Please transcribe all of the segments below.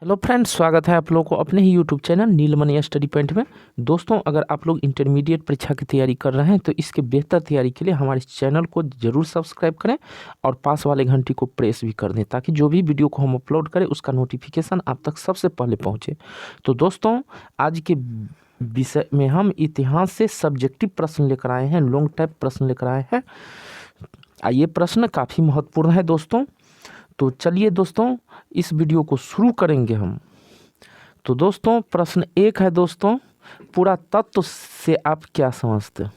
Hello friends, स्वागत है आप लोगों को अपने ही यूट्यूब चैनल नीलमणि स्टडी पॉइंट में। दोस्तों, अगर आप लोग इंटरमीडिएट परीक्षा की तैयारी कर रहे हैं तो इसके बेहतर तैयारी के लिए हमारे चैनल को ज़रूर सब्सक्राइब करें और पास वाले घंटी को प्रेस भी कर दें ताकि जो भी वीडियो को हम अपलोड करें उसका नोटिफिकेशन आप तक सबसे पहले पहुँचे। तो दोस्तों, आज के विषय में हम इतिहास से सब्जेक्टिव प्रश्न लेकर आए हैं, लॉन्ग टाइप प्रश्न लेकर आए हैं। ये प्रश्न काफ़ी महत्वपूर्ण है दोस्तों। तो चलिए दोस्तों, इस वीडियो को शुरू करेंगे हम। तो दोस्तों, प्रश्न 1 है दोस्तों, पुरातत्व से आप क्या समझते हैं?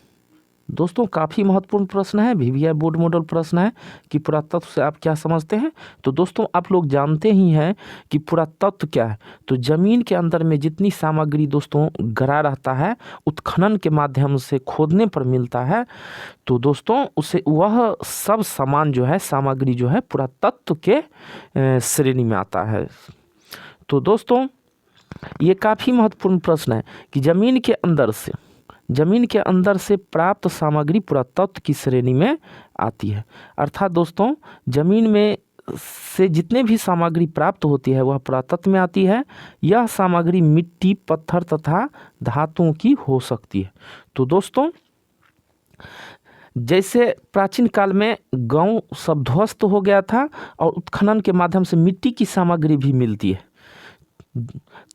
दोस्तों, काफ़ी महत्वपूर्ण प्रश्न है, VVI बोर्ड मॉडल प्रश्न है कि पुरातत्व से आप क्या समझते हैं। तो दोस्तों, आप लोग जानते ही हैं कि पुरातत्व क्या है। तो ज़मीन के अंदर में जितनी सामग्री दोस्तों गड़ा रहता है, उत्खनन के माध्यम से खोदने पर मिलता है, तो दोस्तों उसे वह सब सामान जो है, सामग्री जो है, पुरातत्व के श्रेणी में आता है। तो दोस्तों, ये काफ़ी महत्वपूर्ण प्रश्न है कि ज़मीन के अंदर से प्राप्त सामग्री पुरातत्व की श्रेणी में आती है। अर्थात दोस्तों, ज़मीन में से जितने भी सामग्री प्राप्त होती है वह पुरातत्व में आती है। यह सामग्री मिट्टी, पत्थर तथा धातुओं की हो सकती है। तो दोस्तों, जैसे प्राचीन काल में गांव सब ध्वस्त हो गया था और उत्खनन के माध्यम से मिट्टी की सामग्री भी मिलती है।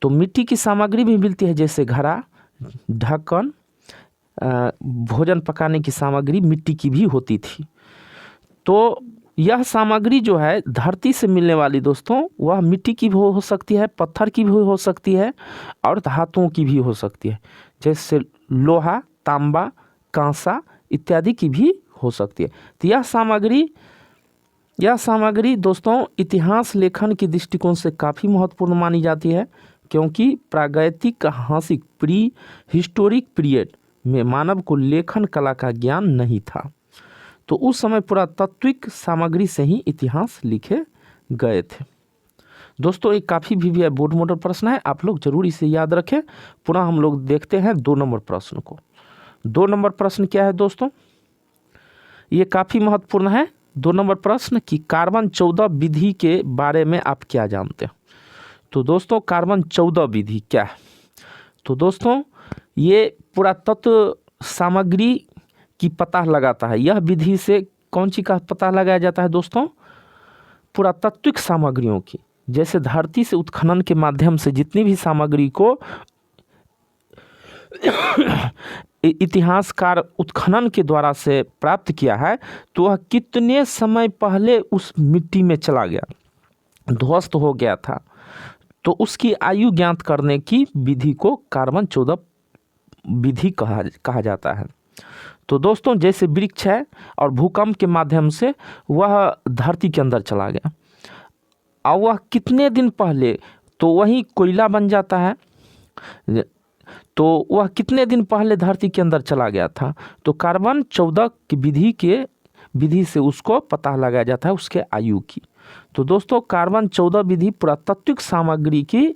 तो मिट्टी की सामग्री भी मिलती है, जैसे घड़ा, ढक्कन, भोजन पकाने की सामग्री मिट्टी की भी होती थी। तो यह सामग्री जो है धरती से मिलने वाली दोस्तों, वह मिट्टी की भी हो सकती है, पत्थर की भी हो सकती है और धातुओं की भी हो सकती है, जैसे लोहा, तांबा, कांसा इत्यादि की भी हो सकती है। तो यह सामग्री दोस्तों इतिहास लेखन के दृष्टिकोण से काफ़ी महत्वपूर्ण मानी जाती है, क्योंकि प्रागैतिहासिक प्री हिस्टोरिक पीरियड में मानव को लेखन कला का ज्ञान नहीं था। तो उस समय पुरातात्विक सामग्री से ही इतिहास लिखे गए थे। दोस्तों, एक काफ़ी VVI बोर्ड मॉडल प्रश्न है, आप लोग जरूर इसे याद रखें। पुनः हम लोग देखते हैं 2 नंबर प्रश्न को। 2 नंबर प्रश्न क्या है दोस्तों? ये काफ़ी महत्वपूर्ण है। 2 नंबर प्रश्न कि कार्बन 14 विधि के बारे में आप क्या जानते हैं? तो दोस्तों, कार्बन 14 विधि क्या है? तो दोस्तों, ये पुरातत्व सामग्री की पता लगाता है। यह विधि से कौन सी का पता लगाया जाता है दोस्तों? पुरातात्विक सामग्रियों की, जैसे धरती से उत्खनन के माध्यम से जितनी भी सामग्री को इतिहासकार उत्खनन के द्वारा से प्राप्त किया है, तो वह कितने समय पहले उस मिट्टी में चला गया, ध्वस्त हो गया था, तो उसकी आयु ज्ञात करने की विधि को कार्बन 14 विधि कहा जाता है। तो दोस्तों, जैसे वृक्ष है और भूकंप के माध्यम से वह धरती के अंदर चला गया, और वह कितने दिन पहले, तो वही कोयला बन जाता है, तो वह कितने दिन पहले धरती के अंदर चला गया था, तो कार्बन 14 की विधि से उसको पता लगाया जाता है उसके आयु की। तो दोस्तों, कार्बन 14 विधि पुरातात्विक सामग्री की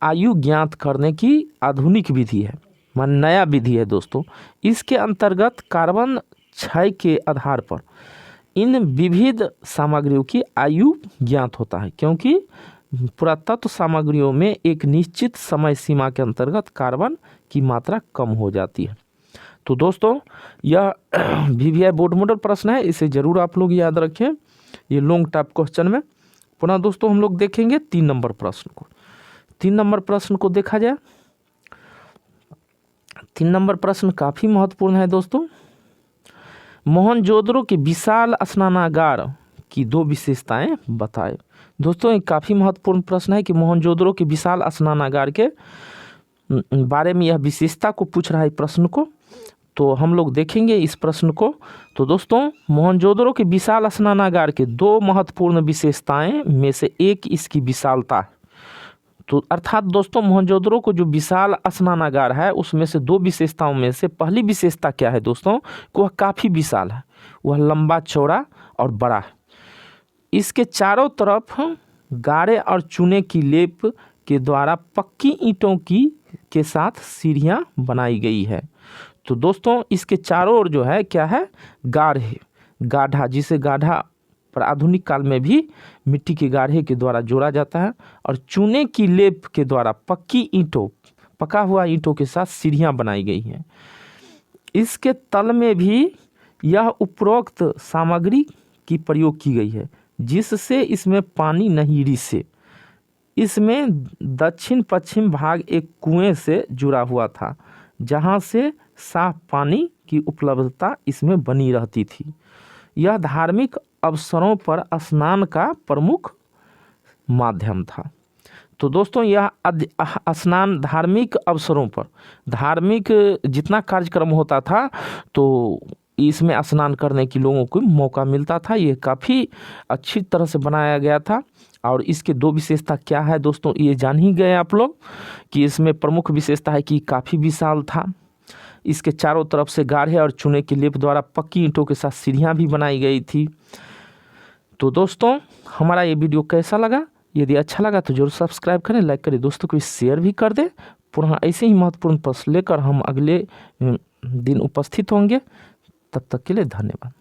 आयु ज्ञात करने की आधुनिक विधि है, मान नया विधि है दोस्तों। इसके अंतर्गत कार्बन 6 के आधार पर इन विविध सामग्रियों की आयु ज्ञात होता है, क्योंकि पुरातत्व सामग्रियों में एक निश्चित समय सीमा के अंतर्गत कार्बन की मात्रा कम हो जाती है। तो दोस्तों, यह VVI बोर्ड मॉडल प्रश्न है, इसे जरूर आप लोग याद रखें, ये लॉन्ग टाइप क्वेश्चन में। पुनः दोस्तों, हम लोग देखेंगे 3 नंबर प्रश्न को। 3 नंबर प्रश्न को देखा जाए। 3 नंबर प्रश्न काफ़ी महत्वपूर्ण है दोस्तों। मोहनजोदड़ो के विशाल स्नानागार की 2 विशेषताएं बताएं। दोस्तों, एक काफ़ी महत्वपूर्ण प्रश्न है कि मोहनजोदड़ो के विशाल स्नानागार के बारे में यह विशेषता को पूछ रहा है प्रश्न को। तो हम लोग देखेंगे इस प्रश्न को। तो दोस्तों, मोहनजोदड़ो के विशाल स्नानागार के 2 महत्वपूर्ण विशेषताएं में से एक इसकी विशालता है। तो अर्थात दोस्तों, मोहनजोदड़ो को जो विशाल स्नानागार है उसमें से 2 विशेषताओं में से पहली विशेषता क्या है दोस्तों? कि वह काफ़ी विशाल है, वह लंबा चौड़ा और बड़ा है। इसके चारों तरफ गारे और चूने की लेप के द्वारा पक्की ईंटों के साथ सीढ़ियाँ बनाई गई है। तो दोस्तों, इसके चारों ओर जो है क्या है? गाढ़ा, जिसे गाढ़ा पर आधुनिक काल में भी मिट्टी के गाढ़े के द्वारा जोड़ा जाता है और चूने की लेप के द्वारा पका हुआ ईंटों के साथ सीढ़ियाँ बनाई गई हैं। इसके तल में भी यह उपरोक्त सामग्री की प्रयोग की गई है जिससे इसमें पानी नहीं रिसे। इसमें दक्षिण पश्चिम भाग एक कुएं से जुड़ा हुआ था जहां से साफ पानी की उपलब्धता इसमें बनी रहती थी। यह धार्मिक अवसरों पर स्नान का प्रमुख माध्यम था। तो दोस्तों यह स्नान धार्मिक अवसरों पर, धार्मिक जितना कार्यक्रम होता था तो इसमें स्नान करने की लोगों को मौका मिलता था। ये काफ़ी अच्छी तरह से बनाया गया था और इसके दो विशेषता क्या है दोस्तों, ये जान ही गए आप लोग कि इसमें प्रमुख विशेषता है कि काफ़ी विशाल था। इसके चारों तरफ से गाढ़े और चूने की लेप द्वारा पक्की ईंटों के साथ सीढ़ियाँ भी बनाई गई थी। तो दोस्तों हमारा ये वीडियो कैसा लगा? यदि अच्छा लगा तो जरूर सब्सक्राइब करें, लाइक करें, दोस्तों को शेयर भी कर दें। पुनः ऐसे ही महत्वपूर्ण प्रश्न लेकर हम अगले दिन उपस्थित होंगे। तब तक के लिए धन्यवाद।